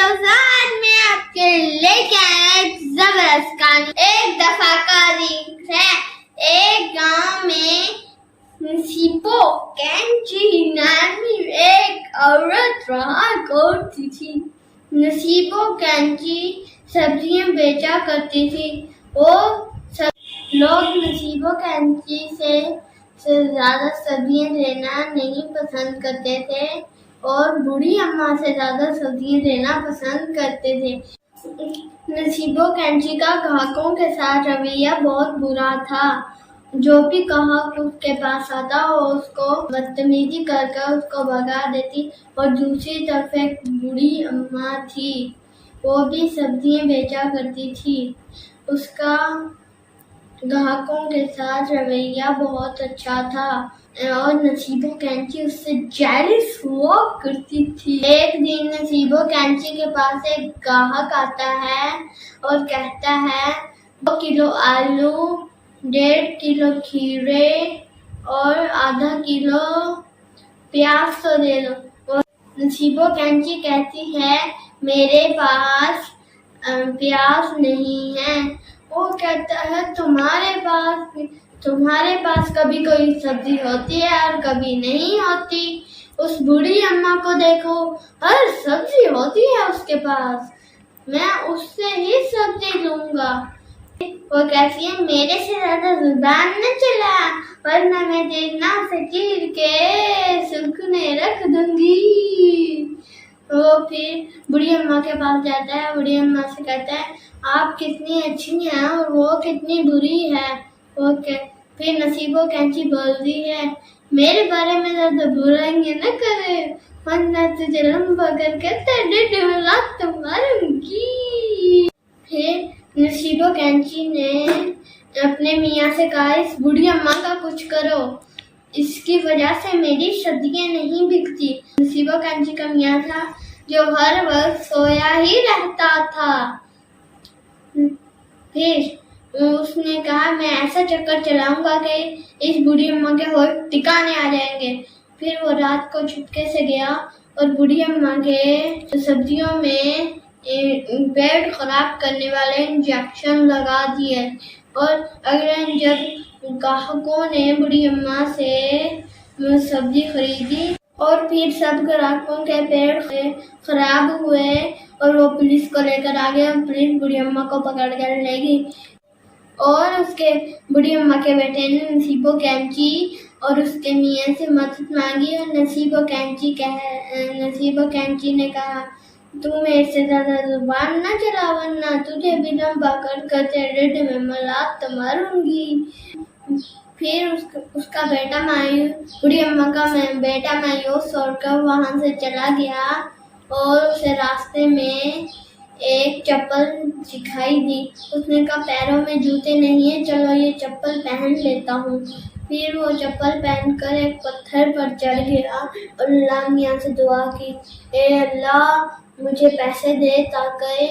दोस्तों, मैं आपके लेके आया एक जबरदस्त कहानी। एक दफा का जिक्र है। एक गांव में नसीबो कैंची नामी एक औरत रहा करती थी। नसीबो कैंची सब्जियां बेचा करती थी। वो सब लोग नसीबो कैंची से ज्यादा सब्जियां लेना नहीं पसंद करते थे और बूढ़ी अम्मा से ज्यादा सब्जियां लेना पसंद करते थे। नसीबो कैंची का ग्राहकों के साथ रवैया बहुत बुरा था। जो भी ग्राहक उसके पास आता वो उसको बदतमीजी कर उसको भगा देती। और दूसरी तरफ एक बूढ़ी अम्मा थी, वो भी सब्जियां बेचा करती थी। उसका ग्राहकों के साथ रवैया बहुत अच्छा था और नसीबो कैंची उससे जेलस हुआ करती थी। एक दिन नसीबो कैंची के पास एक ग्राहक आता है और कहता है 2 किलो आलू, 1.5 किलो खीरे और आधा किलो प्याज तो दे दो। और नसीबो कैंची कहती है मेरे पास प्याज नहीं है। वो कहता है तुम्हारे पास कभी कोई सब्जी होती है और कभी नहीं होती। उस बूढ़ी अम्मा को देखो, हर सब्जी होती है उसके पास, मैं उससे ही सब्जी लूंगा। वो कहती है मेरे से ज्यादा जुबान न चला वरना मैं देखना से चीर के सूखने रख दूंगी। वो फिर बूढ़ी अम्मा के पास जाता है। बूढ़ी अम्मा से कहता है आप कितनी अच्छी हैं और वो कितनी बुरी है। फिर नसीबो कैंची बोलती है मेरे बारे में ज्यादा बुराई न करे वरना तुझे लंबा करके तेरे में लात मारूंगी। फिर नसीबो कैंची ने अपने मियाँ से कहा इस बूढ़ी अम्मा का कुछ करो, इसकी वजह से मेरी सब्जियां नहीं बिकती। नसीबो कैंची का मियाँ था जो हर वक्त सोया ही रहता था। फिर उसने कहा मैं ऐसा चक्कर चलाऊंगा कि इस बूढ़ी अम्मा के होठ टिकाने आ जाएंगे। फिर वो रात को चुपके से गया और बूढ़ी अम्मा के सब्जियों में पेट खराब करने वाले इंजेक्शन लगा दिए। और अगले जब ग्राहकों ने बूढ़ी अम्मा से सब्जी खरीदी और फिर सब ग्राहकों के पेट खराब हुए और वो पुलिस को लेकर आ गए। पुलिस बूढ़ी अम्मा को पकड़ कर ले गई और उसके बूढ़ी अम्मा के बेटे ने नसीबो कैंची और उसके मियाँ से मदद मांगी। और नसीबो कैंची ने कहा तू मेरे से ज्यादा जुबान न चला वरना तुझे भी लंबा कर तेरे में मलात मारूंगी। फिर उसका बेटा बूढ़ी अम्मा का बेटा मायूस होकर वहां से चला गया और उसे रास्ते में एक चप्पल दिखाई दी। उसने कहा पैरों में जूते नहीं है, चलो ये चप्पल पहन लेता हूँ। फिर वो चप्पल पहनकर एक पत्थर पर चढ़ गया और अल्लाह मियाँ से दुआ की ए अल्लाह मुझे पैसे दे ताकि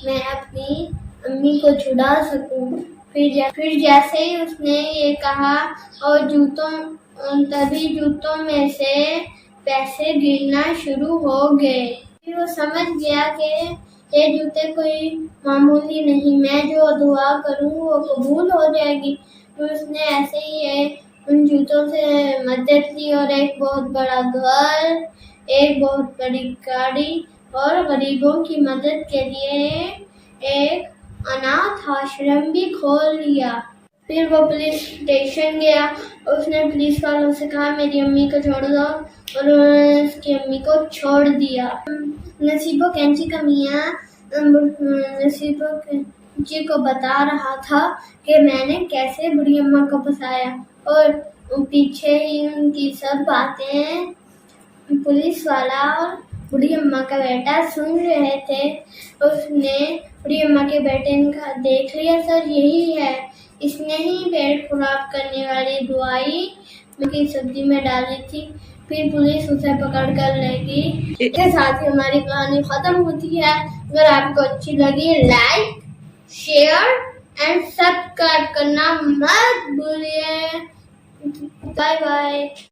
मैं अपनी अम्मी को छुड़ा सकूं। फिर जैसे ही उसने ये कहा और तभी जूतों में से पैसे गिरना शुरू हो गए। फिर वो समझ गया कि ये जूते कोई मामूली नहीं, मैं जो दुआ करूं वो कबूल हो जाएगी। तो उसने ऐसे ही उन जूतों से मदद ली और एक बहुत बड़ा घर, एक बहुत बड़ी गाड़ी और गरीबों की मदद के लिए एक अनाथ आश्रम भी खोल लिया। फिर वो पुलिस स्टेशन गया। उसने पुलिस वालों से कहा मेरी अम्मी को छोड़ दो और उन्होंने उसकी अम्मी को छोड़ दिया। नसीबो कैंची का मियाँ नसीबो कैंची को बता रहा था कि मैंने कैसे बूढ़ी अम्मा को फंसाया और पीछे ही उनकी सब बातें पुलिस वाला और बूढ़ी अम्मा का बेटा सुन रहे थे। उसने बूढ़ी अम्मा के बेटे ने कहा देख लिया सर, यही है, इसने ही पेट खराब करने वाली दवाई की सब्जी में डाली थी। फिर पुलिस उसे पकड़ कर ले गई। इसके साथ ही हमारी कहानी खत्म होती है। अगर आपको अच्छी लगी लाइक, शेयर एंड सब्सक्राइब करना मत भूलिए। Bye bye.